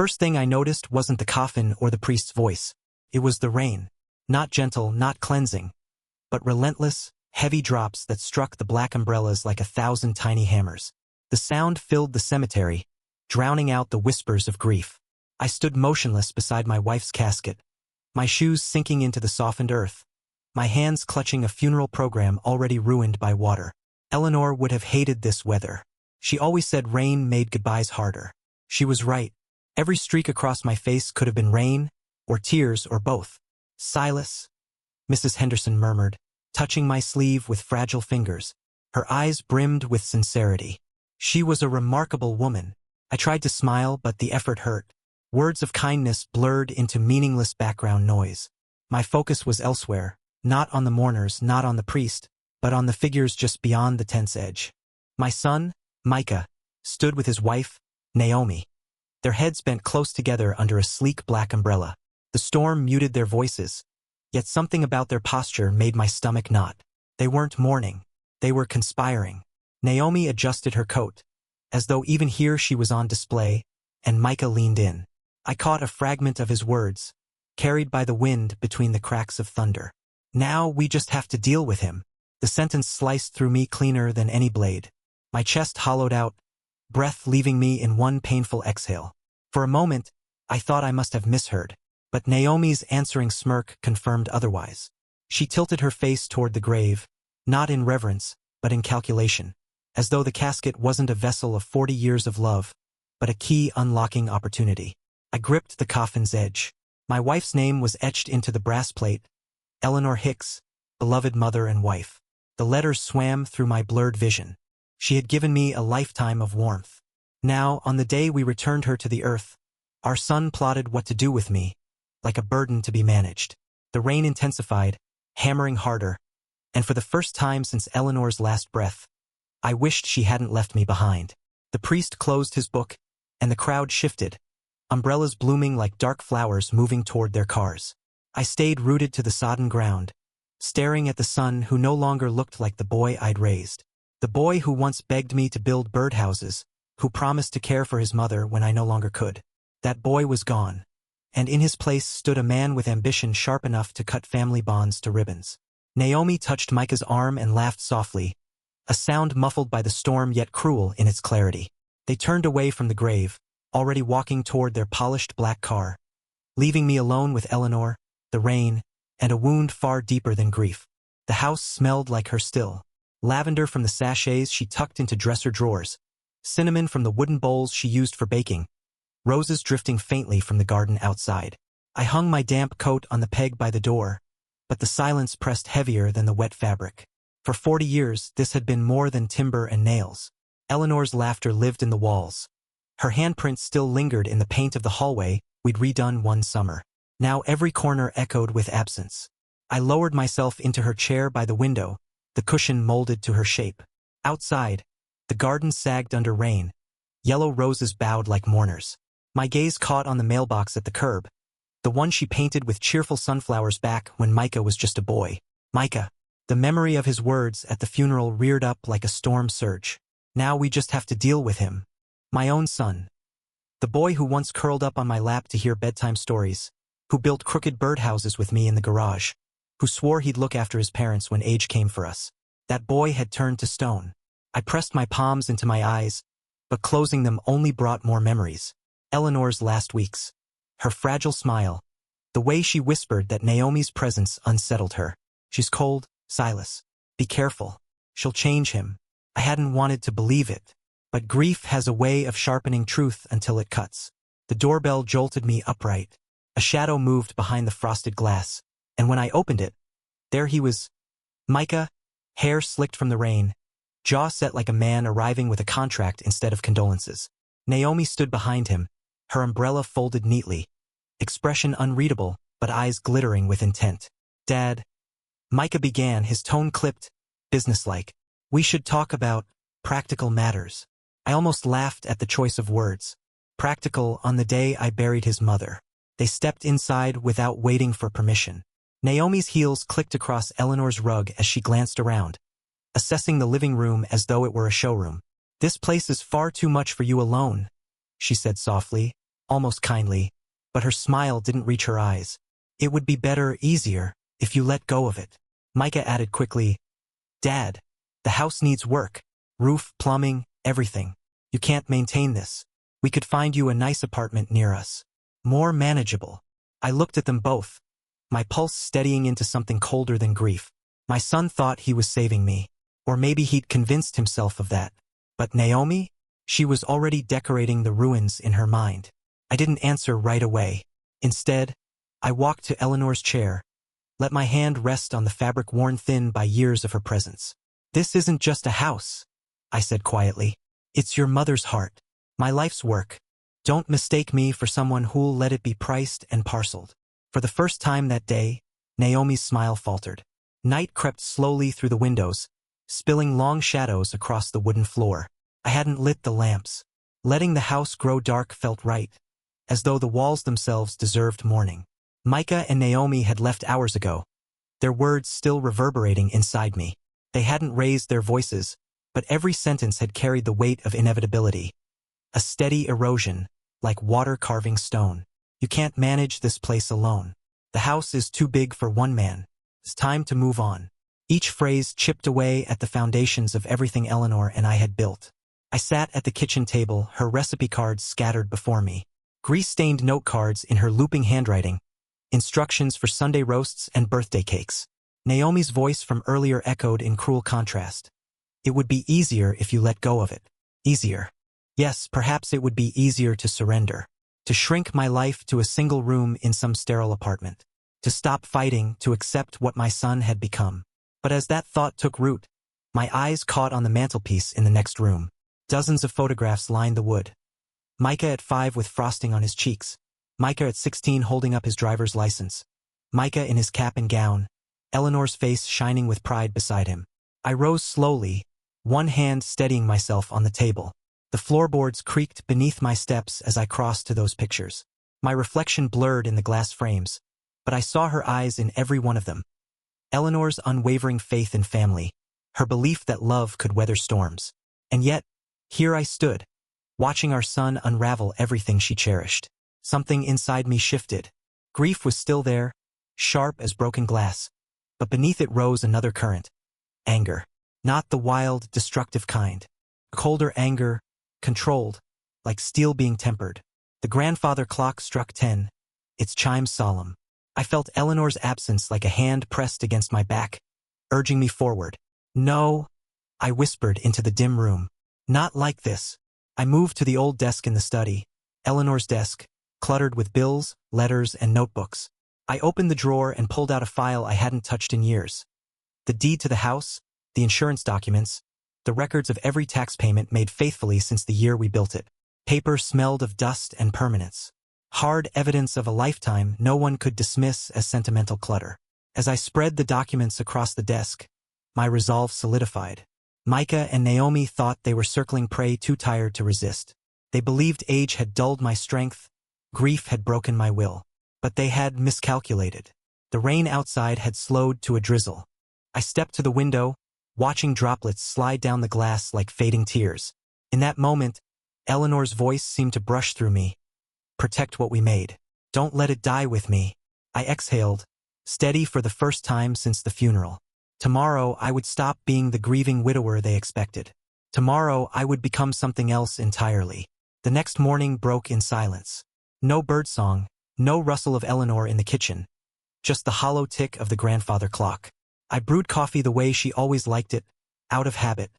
first thing I noticed wasn't the coffin or the priest's voice. It was the rain. Not gentle, not cleansing, but relentless, heavy drops that struck the black umbrellas like 1,000 tiny hammers. The sound filled the cemetery, drowning out the whispers of grief. I stood motionless beside my wife's casket, my shoes sinking into the softened earth, my hands clutching a funeral program already ruined by water. Eleanor would have hated this weather. She always said rain made goodbyes harder. She was right. Every streak across my face could have been rain, or tears, or both. "Silas," Mrs. Henderson murmured, touching my sleeve with fragile fingers. Her eyes brimmed with sincerity. She was a remarkable woman. I tried to smile, but the effort hurt. Words of kindness blurred into meaningless background noise. My focus was elsewhere, not on the mourners, not on the priest, but on the figures just beyond the tent's edge. My son, Micah, stood with his wife, Naomi. Their heads bent close together under a sleek black umbrella. The storm muted their voices, yet something about their posture made my stomach knot. They weren't mourning. They were conspiring. Naomi adjusted her coat, as though even here she was on display, and Micah leaned in. I caught a fragment of his words, carried by the wind between the cracks of thunder. "Now we just have to deal with him." The sentence sliced through me cleaner than any blade. My chest hollowed out, breath leaving me in one painful exhale. For a moment, I thought I must have misheard, but Naomi's answering smirk confirmed otherwise. She tilted her face toward the grave, not in reverence, but in calculation, as though the casket wasn't a vessel of 40 years of love, but a key unlocking opportunity. I gripped the coffin's edge. My wife's name was etched into the brass plate, Eleanor Hicks, beloved mother and wife. The letters swam through my blurred vision. She had given me a lifetime of warmth. Now, on the day we returned her to the earth, our son plotted what to do with me, like a burden to be managed. The rain intensified, hammering harder, and for the first time since Eleanor's last breath, I wished she hadn't left me behind. The priest closed his book, and the crowd shifted, umbrellas blooming like dark flowers moving toward their cars. I stayed rooted to the sodden ground, staring at the son who no longer looked like the boy I'd raised. The boy who once begged me to build birdhouses, who promised to care for his mother when I no longer could. That boy was gone, and in his place stood a man with ambition sharp enough to cut family bonds to ribbons. Naomi touched Micah's arm and laughed softly, a sound muffled by the storm yet cruel in its clarity. They turned away from the grave, already walking toward their polished black car, leaving me alone with Eleanor, the rain, and a wound far deeper than grief. The house smelled like her still. Lavender from the sachets she tucked into dresser drawers, cinnamon from the wooden bowls she used for baking, roses drifting faintly from the garden outside. I hung my damp coat on the peg by the door, but the silence pressed heavier than the wet fabric. For 40 years, this had been more than timber and nails. Eleanor's laughter lived in the walls. Her handprint still lingered in the paint of the hallway we'd redone one summer. Now every corner echoed with absence. I lowered myself into her chair by the window, the cushion molded to her shape. Outside, the garden sagged under rain. Yellow roses bowed like mourners. My gaze caught on the mailbox at the curb, the one she painted with cheerful sunflowers back when Micah was just a boy. Micah. The memory of his words at the funeral reared up like a storm surge. Now we just have to deal with him. My own son. The boy who once curled up on my lap to hear bedtime stories, who built crooked birdhouses with me in the garage, who swore he'd look after his parents when age came for us. That boy had turned to stone. I pressed my palms into my eyes, but closing them only brought more memories. Eleanor's last weeks. Her fragile smile. The way she whispered that Naomi's presence unsettled her. "She's cold, Silas. Be careful. She'll change him." I hadn't wanted to believe it, but grief has a way of sharpening truth until it cuts. The doorbell jolted me upright. A shadow moved behind the frosted glass, and when I opened it, there he was. Micah, hair slicked from the rain, jaw set like a man arriving with a contract instead of condolences. Naomi stood behind him, her umbrella folded neatly, expression unreadable, but eyes glittering with intent. "Dad," Micah began, his tone clipped, businesslike. "We should talk about practical matters." I almost laughed at the choice of words. Practical on the day I buried his mother. They stepped inside without waiting for permission. Naomi's heels clicked across Eleanor's rug as she glanced around, assessing the living room as though it were a showroom. "This place is far too much for you alone," she said softly, almost kindly, but her smile didn't reach her eyes. It would be better, easier, if you let go of it. Micah added quickly, Dad, the house needs work. Roof, plumbing, everything. You can't maintain this. We could find you a nice apartment near us. More manageable. I looked at them both, my pulse steadying into something colder than grief. My son thought he was saving me. Or maybe he'd convinced himself of that. But Naomi? She was already decorating the ruins in her mind. I didn't answer right away. Instead, I walked to Eleanor's chair, let my hand rest on the fabric worn thin by years of her presence. This isn't just a house, I said quietly. It's your mother's heart, my life's work. Don't mistake me for someone who'll let it be priced and parceled. For the first time that day, Naomi's smile faltered. Night crept slowly through the windows, spilling long shadows across the wooden floor. I hadn't lit the lamps. Letting the house grow dark felt right, as though the walls themselves deserved mourning. Micah and Naomi had left hours ago, their words still reverberating inside me. They hadn't raised their voices, but every sentence had carried the weight of inevitability. A steady erosion, like water carving stone. You can't manage this place alone. The house is too big for one man. It's time to move on. Each phrase chipped away at the foundations of everything Eleanor and I had built. I sat at the kitchen table, her recipe cards scattered before me. Grease-stained note cards in her looping handwriting, instructions for Sunday roasts and birthday cakes. Naomi's voice from earlier echoed in cruel contrast. It would be easier if you let go of it. Easier. Yes, perhaps it would be easier to surrender. To shrink my life to a single room in some sterile apartment. To stop fighting, to accept what my son had become. But as that thought took root, my eyes caught on the mantelpiece in the next room. Dozens of photographs lined the wood. Micah at 5 with frosting on his cheeks. Micah at 16 holding up his driver's license. Micah in his cap and gown, Eleanor's face shining with pride beside him. I rose slowly, one hand steadying myself on the table. The floorboards creaked beneath my steps as I crossed to those pictures. My reflection blurred in the glass frames, but I saw her eyes in every one of them. Eleanor's unwavering faith in family, her belief that love could weather storms. And yet, here I stood, watching our son unravel everything she cherished. Something inside me shifted. Grief was still there, sharp as broken glass, but beneath it rose another current. Anger. Not the wild, destructive kind. A colder anger, controlled, like steel being tempered. The grandfather clock struck 10, its chimes solemn. I felt Eleanor's absence like a hand pressed against my back, urging me forward. No, I whispered into the dim room. Not like this. I moved to the old desk in the study, Eleanor's desk, cluttered with bills, letters, and notebooks. I opened the drawer and pulled out a file I hadn't touched in years. The deed to the house, the insurance documents, the records of every tax payment made faithfully since the year we built it. Paper smelled of dust and permanence. Hard evidence of a lifetime no one could dismiss as sentimental clutter. As I spread the documents across the desk, my resolve solidified. Micah and Naomi thought they were circling prey too tired to resist. They believed age had dulled my strength, grief had broken my will. But they had miscalculated. The rain outside had slowed to a drizzle. I stepped to the window, watching droplets slide down the glass like fading tears. In that moment, Eleanor's voice seemed to brush through me. Protect what we made. Don't let it die with me. I exhaled, steady for the first time since the funeral. Tomorrow I would stop being the grieving widower they expected. Tomorrow I would become something else entirely. The next morning broke in silence. No birdsong, no rustle of Eleanor in the kitchen. Just the hollow tick of the grandfather clock. I brewed coffee the way she always liked it, out of habit,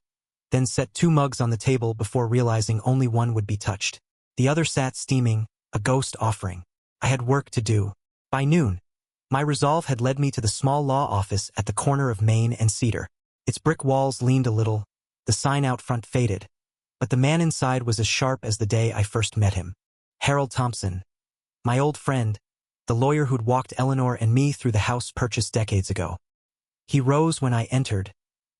then set 2 mugs on the table before realizing only one would be touched. The other sat steaming, a ghost offering. I had work to do. By noon, my resolve had led me to the small law office at the corner of Main and Cedar. Its brick walls leaned a little, the sign out front faded, but the man inside was as sharp as the day I first met him. Harold Thompson, my old friend, the lawyer who'd walked Eleanor and me through the house purchased decades ago. He rose when I entered,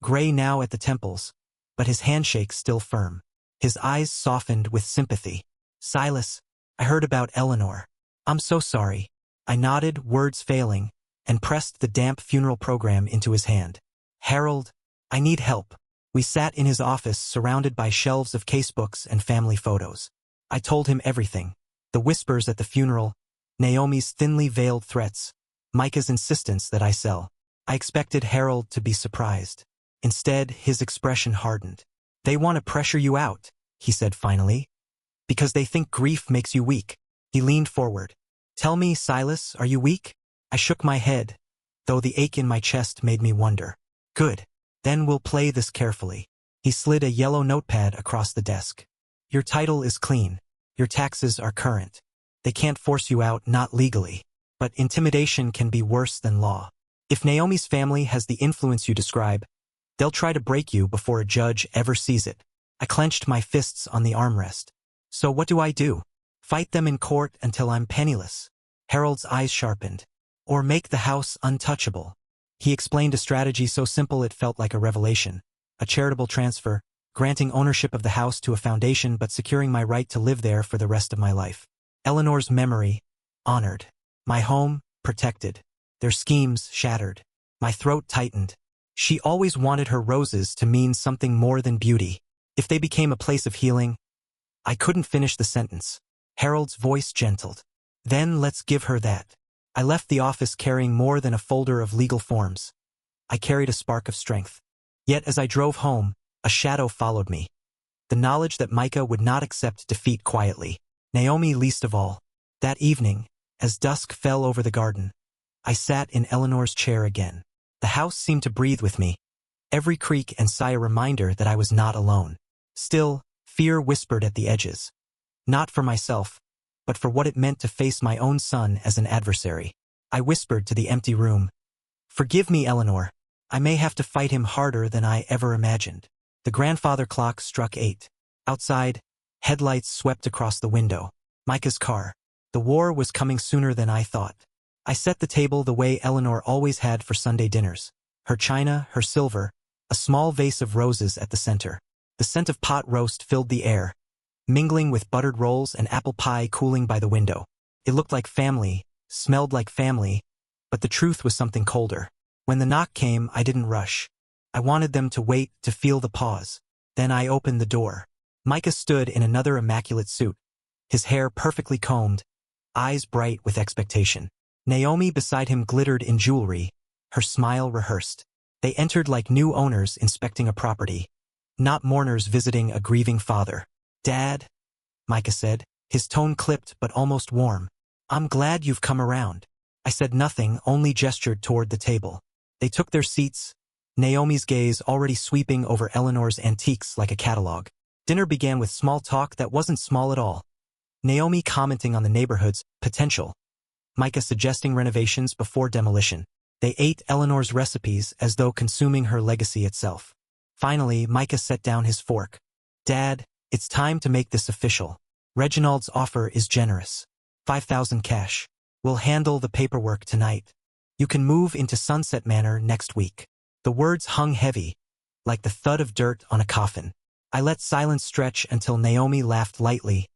gray now at the temples, but his handshake still firm. His eyes softened with sympathy. Silas, I heard about Eleanor. I'm so sorry. I nodded, words failing, and pressed the damp funeral program into his hand. Harold, I need help. We sat in his office surrounded by shelves of casebooks and family photos. I told him everything. The whispers at the funeral, Naomi's thinly veiled threats, Micah's insistence that I sell. I expected Harold to be surprised. Instead, his expression hardened. They want to pressure you out, he said finally. Because they think grief makes you weak. He leaned forward. Tell me, Silas, are you weak? I shook my head, though the ache in my chest made me wonder. Good. Then we'll play this carefully. He slid a yellow notepad across the desk. Your title is clean. Your taxes are current. They can't force you out, not legally. But intimidation can be worse than law. If Naomi's family has the influence you describe, they'll try to break you before a judge ever sees it. I clenched my fists on the armrest. So what do I do? Fight them in court until I'm penniless? Harold's eyes sharpened. Or make the house untouchable? He explained a strategy so simple it felt like a revelation. A charitable transfer, granting ownership of the house to a foundation but securing my right to live there for the rest of my life. Eleanor's memory, honored. My home, protected. Their schemes shattered. My throat tightened. She always wanted her roses to mean something more than beauty. If they became a place of healing, I couldn't finish the sentence. Harold's voice gentled. Then let's give her that. I left the office carrying more than a folder of legal forms. I carried a spark of strength. Yet as I drove home, a shadow followed me. The knowledge that Micah would not accept defeat quietly. Naomi least of all. That evening, as dusk fell over the garden, I sat in Eleanor's chair again. The house seemed to breathe with me, every creak and sigh a reminder that I was not alone. Still, fear whispered at the edges. Not for myself, but for what it meant to face my own son as an adversary. I whispered to the empty room. Forgive me, Eleanor. I may have to fight him harder than I ever imagined. The grandfather clock struck 8. Outside, headlights swept across the window. Micah's car. The war was coming sooner than I thought. I set the table the way Eleanor always had for Sunday dinners. Her china, her silver, a small vase of roses at the center. The scent of pot roast filled the air, mingling with buttered rolls and apple pie cooling by the window. It looked like family, smelled like family, but the truth was something colder. When the knock came, I didn't rush. I wanted them to wait, to feel the pause. Then I opened the door. Micah stood in another immaculate suit, his hair perfectly combed, eyes bright with expectation. Naomi beside him glittered in jewelry, her smile rehearsed. They entered like new owners inspecting a property, not mourners visiting a grieving father. Dad, Micah said, his tone clipped but almost warm. I'm glad you've come around. I said nothing, only gestured toward the table. They took their seats, Naomi's gaze already sweeping over Eleanor's antiques like a catalog. Dinner began with small talk that wasn't small at all. Naomi commenting on the neighborhood's potential. Micah suggesting renovations before demolition. They ate Eleanor's recipes as though consuming her legacy itself. Finally, Micah set down his fork. Dad, it's time to make this official. Reginald's offer is generous. 5,000 cash. We'll handle the paperwork tonight. You can move into Sunset Manor next week. The words hung heavy, like the thud of dirt on a coffin. I let silence stretch until Naomi laughed lightly,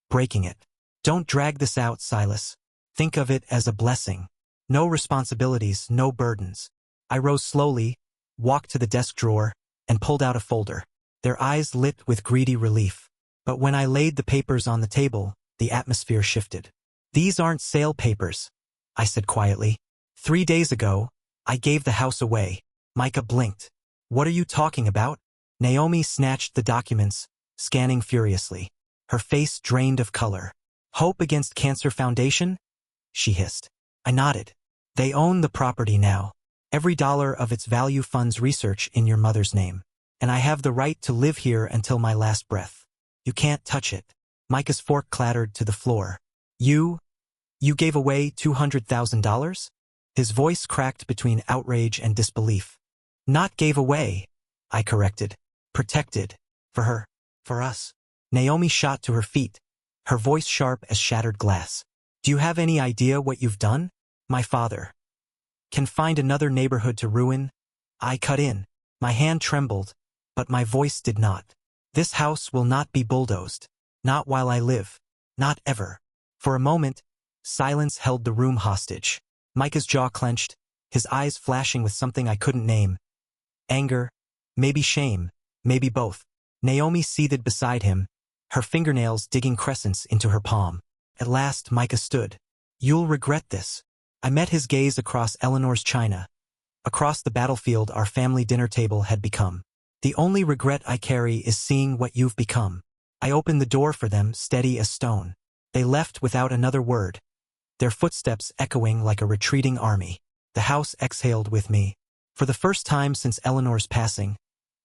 breaking it. Don't drag this out, Silas. Think of it as a blessing. No responsibilities, no burdens. I rose slowly, walked to the desk drawer, and pulled out a folder. Their eyes lit with greedy relief. But when I laid the papers on the table, the atmosphere shifted. These aren't sale papers, I said quietly. 3 days ago, I gave the house away. Micah blinked. What are you talking about? Naomi snatched the documents, scanning furiously. Her face drained of color. Hope Against Cancer Foundation? She hissed. I nodded. They own the property now. Every dollar of its value funds research in your mother's name. And I have the right to live here until my last breath. You can't touch it. Micah's fork clattered to the floor. You gave away $200,000? His voice cracked between outrage and disbelief. Not gave away, I corrected. Protected. For her. For us. Naomi shot to her feet, her voice sharp as shattered glass. Do you have any idea what you've done? My father can find another neighborhood to ruin. I cut in. My hand trembled, but my voice did not. This house will not be bulldozed. Not while I live. Not ever. For a moment, silence held the room hostage. Micah's jaw clenched, his eyes flashing with something I couldn't name. Anger, maybe shame, maybe both. Naomi seethed beside him, her fingernails digging crescents into her palm. At last Micah stood. "You'll regret this." I met his gaze across Eleanor's china. Across the battlefield our family dinner table had become. "The only regret I carry is seeing what you've become." I opened the door for them, steady as stone. They left without another word, their footsteps echoing like a retreating army. The house exhaled with me. For the first time since Eleanor's passing,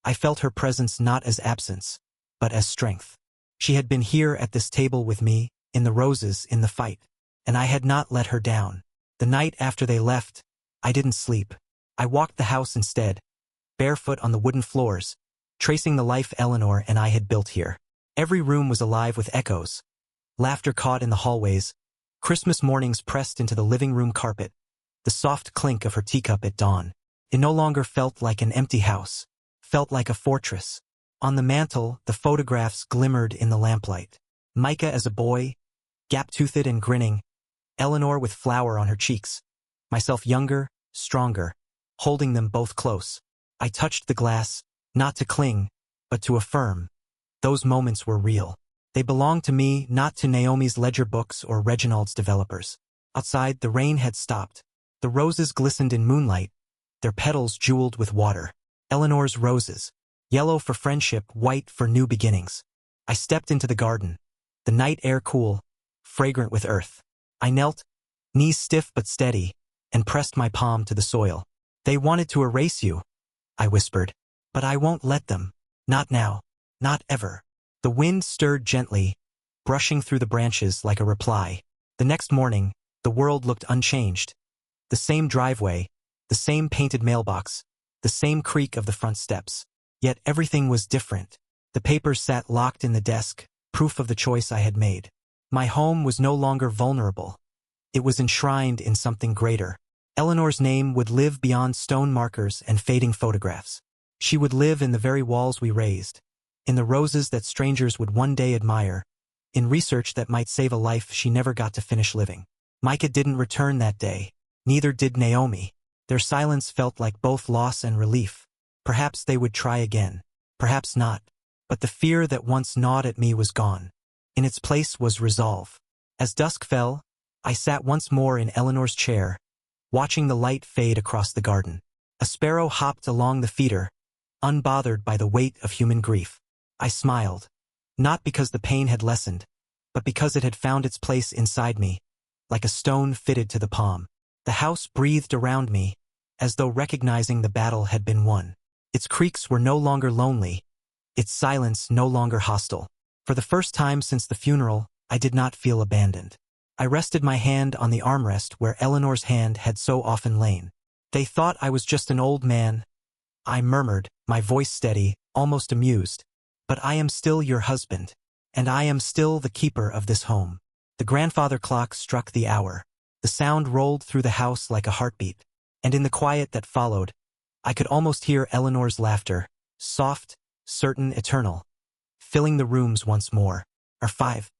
I felt her presence not as absence, but as strength. She had been here at this table with me, in the roses, in the fight, and I had not let her down. The night after they left, I didn't sleep. I walked the house instead, barefoot on the wooden floors, tracing the life Eleanor and I had built here. Every room was alive with echoes, laughter caught in the hallways, Christmas mornings pressed into the living room carpet, the soft clink of her teacup at dawn. It no longer felt like an empty house, felt like a fortress. On the mantel, the photographs glimmered in the lamplight. Micah as a boy, gap-toothed and grinning, Eleanor with flour on her cheeks, myself younger, stronger, holding them both close. I touched the glass, not to cling, but to affirm. Those moments were real. They belonged to me, not to Naomi's ledger books or Reginald's developers. Outside, the rain had stopped. The roses glistened in moonlight, their petals jeweled with water. Eleanor's roses, yellow for friendship, white for new beginnings. I stepped into the garden, the night air cool, fragrant with earth. I knelt, knees stiff but steady, and pressed my palm to the soil. "They wanted to erase you," I whispered, "but I won't let them. Not now. Not ever." The wind stirred gently, brushing through the branches like a reply. The next morning, the world looked unchanged. The same driveway, the same painted mailbox, the same creak of the front steps. Yet everything was different. The papers sat locked in the desk, proof of the choice I had made. My home was no longer vulnerable. It was enshrined in something greater. Eleanor's name would live beyond stone markers and fading photographs. She would live in the very walls we raised, in the roses that strangers would one day admire, in research that might save a life she never got to finish living. Micah didn't return that day. Neither did Naomi. Their silence felt like both loss and relief. Perhaps they would try again. Perhaps not. But the fear that once gnawed at me was gone. In its place was resolve. As dusk fell, I sat once more in Eleanor's chair, watching the light fade across the garden. A sparrow hopped along the feeder, unbothered by the weight of human grief. I smiled, not because the pain had lessened, but because it had found its place inside me, like a stone fitted to the palm. The house breathed around me, as though recognizing the battle had been won. Its creaks were no longer lonely, its silence no longer hostile. For the first time since the funeral, I did not feel abandoned. I rested my hand on the armrest where Eleanor's hand had so often lain. "They thought I was just an old man," I murmured, my voice steady, almost amused. "But I am still your husband, and I am still the keeper of this home." The grandfather clock struck the hour. The sound rolled through the house like a heartbeat, and in the quiet that followed, I could almost hear Eleanor's laughter, soft, certain, eternal, filling the rooms once more. Our 5